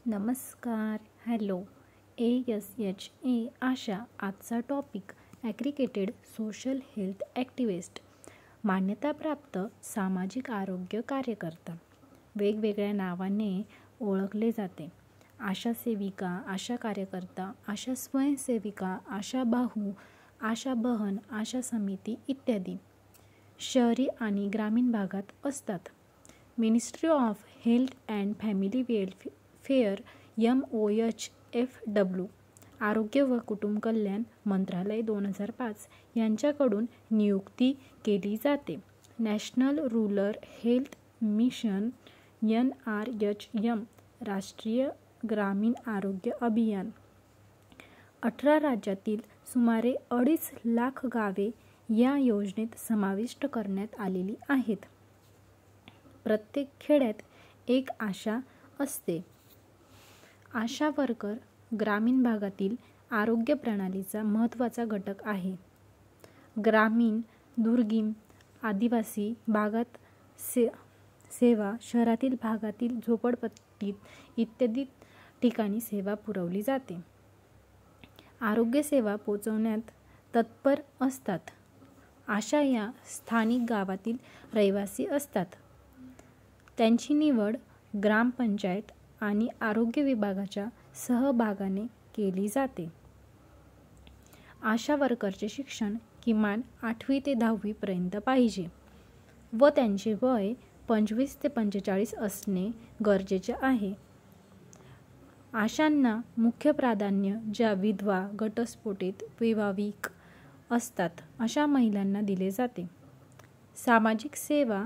नमस्कार. Hello. ASHA आशा. आजचा topic ॲग्रिगेटेड social health activist, मान्यताप्राप्त सामाजिक आरोग्य कार्यकर्ता. वेगवेगळ्या नावाने ओळखले जाते. आशा सेविका, आशा कार्यकर्ता, आशा स्वयंसेविका, आशा बाहू, आशा बहन, आशा समिती इत्यादी. शहरी आणि ग्रामीण भागात असतात. Ministry of health and family welfare MOHFW, आरोग्य व कुटुंब कल्याण मंत्रालय 2005 यांच्याकडून नियुक्ती केली जाते. National rural health mission NRHM, राष्ट्रीय ग्रामीण आरोग्य अभियान. 18 राज्यातील सुमारे 2.5 लाख गावे या योजनेत समाविष्ट करण्यात आलेली आहेत. प्रत्येक खेड्यात एक आशा असते. आशा वर्कर ग्रामीण भागातील आरोग्य प्रणालीचा महत्त्वाचा घटक आहे. ग्रामीण, दुर्गम, आदिवासी भागात सेवा, शहरातील भागातील झोपडपट्टीत इत्यादी ठिकाणी सेवा पुरवली जाते. आरोग्य सेवा पोहोचवण्यात तत्पर असतात. आशा या स्थानिक गावातील रहिवासी असतात. त्यांची निवड ग्रामपंचायत आणि आरोग्य विभागाच्या सहभागाने केली जाते. आशा वर्करचे शिक्षण किमान 8वी ते 10वी पर्यंत पाहिजे व त्यांचे वय 25 ते 45 असणे गरजेचे आहे. आशांना मुख्य प्राधान्य ज्या विधवा, घटस्फोटित, वैवाहिक असतात अशा महिलांना दिले जाते. सामाजिक सेवा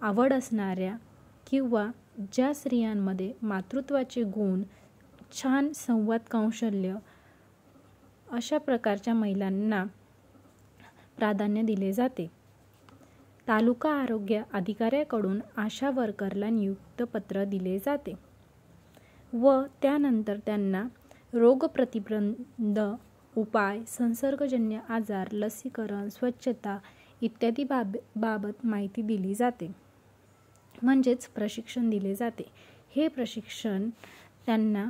आवड असणाऱ्या किंवा ज्या स्त्रियांमध्ये मातृत्वाचे गुण, छान संवाद कौशल्य अशा प्रकारच्या महिलांना प्राधान्य दिले जाते. तालुका आरोग्य अधिकाऱ्याकडून आशा वर्करला नियुक्ती पत्र दिले जाते व त्यानंतर त्यांना रोगप्रतिबंध उपाय, संसर्गजन्य आजार, लसीकरण, स्वच्छता इत्यादी बाबत माहिती दिली जाते, म्हणजेच प्रशिक्षण दिले जाते. हे प्रशिक्षण त्यांना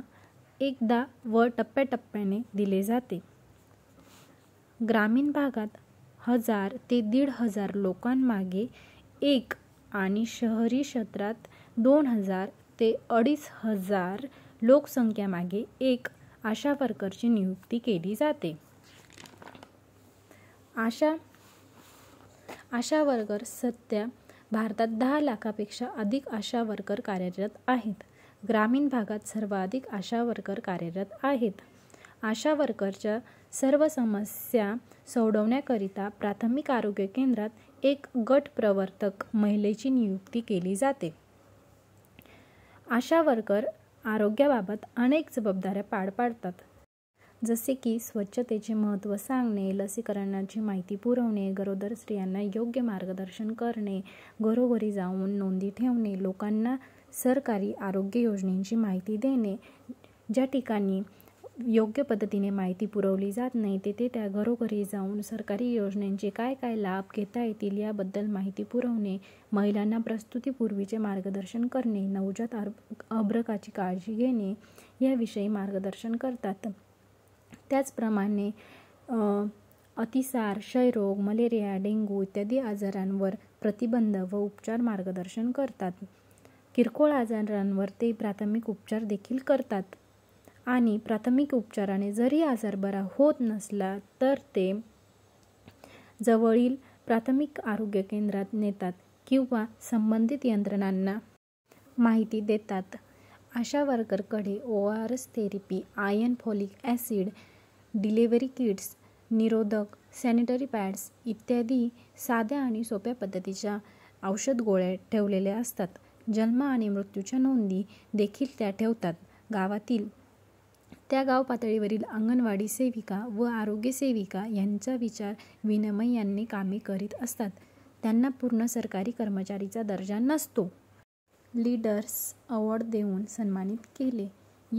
एकदा व टप्प्याटप्प्याने दिले जाते. ग्रामीण भागात 1000 ते 1,500 लोकांमागे एक आणि शहरी क्षेत्रात 2000 ते 2500 लोकसंख्येमागे एक आशा वर्करची नियुक्ती केली जाते. आशा वर्कर सध्या भारतात 10 लाखापेक्षा अधिक आशा वर्कर कार्यरत आहेत. ग्रामीण भागात सर्वाधिक आशा वर्कर कार्यरत आहेत. आशा वर्करच्या सर्व समस्या सोडवण्याकरिता प्राथमिक आरोग्य केंद्रात एक गट प्रवर्तक महिलेची नियुक्ती केली जाते. आशा वर्कर आरोग्याबाबत अनेक जबाबदाऱ्या पार पाडतात, जसे की स्वच्छतेचे महत्त्व सांगणे, लसीकरणाची माहिती पुरवणे, गरोदर स्त्रियांना योग्य मार्गदर्शन करणे, घरोघरी जाऊन नोंदी ठेवणे, लोकांना सरकारी आरोग्य योजनांची माहिती देणे, ज्या ठिकाणी योग्य पद्धतीने माहिती पुरवली जात नाही तेथे त्या घरोघरी जाऊन सरकारी योजनांचे काय काय लाभ घेता येतील याबद्दल माहिती पुरवणे, महिलांना प्रसूतीपूर्वीचे मार्गदर्शन करणे, नवजात अर्भकाची काळजी घेणे याविषयी मार्गदर्शन करतात. त्याचप्रमाणे अतिसार, क्षयरोग, मलेरिया, डेंग्यू इत्यादी आजारांवर प्रतिबंध व उपचार मार्गदर्शन करतात. किरकोळ आजारांवर ते प्राथमिक उपचार देखील करतात आणि प्राथमिक उपचाराने जरी आजार बरा होत नसला तर ते जवळील प्राथमिक आरोग्य केंद्रात नेतात किंवा संबंधित यंत्रणांना माहिती देतात. आशा वर्करकडे ORS therapy, iron, folic acid, delivery kits, निरोधक, सॅनिटरी पॅड्स इत्यादी साध्या आणि सोप्या पद्धतीच्या औषध गोळ्या ठेवलेल्या असतात. जन्म आणि मृत्यूच्या नोंदी देखील त्या ठेवतात. त्या गाव पातळीवरील अंगणवाडी सेविका व आरोग्य सेविका यांचा विचार विनिमयाने कामे करीत असतात. त्यांना पूर्ण सरकारी कर्मचारीचा दर्जा नसतो. लीडर्स अवॉर्ड देऊन सन्मानित केले.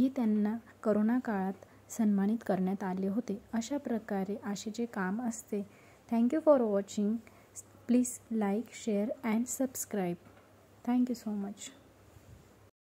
त्यांना करोना काळात सन्मानित करण्यात आले होते. अशा प्रकारे आशेचे काम असते. Thank you for watching. Please like, share and subscribe. Thank you so much.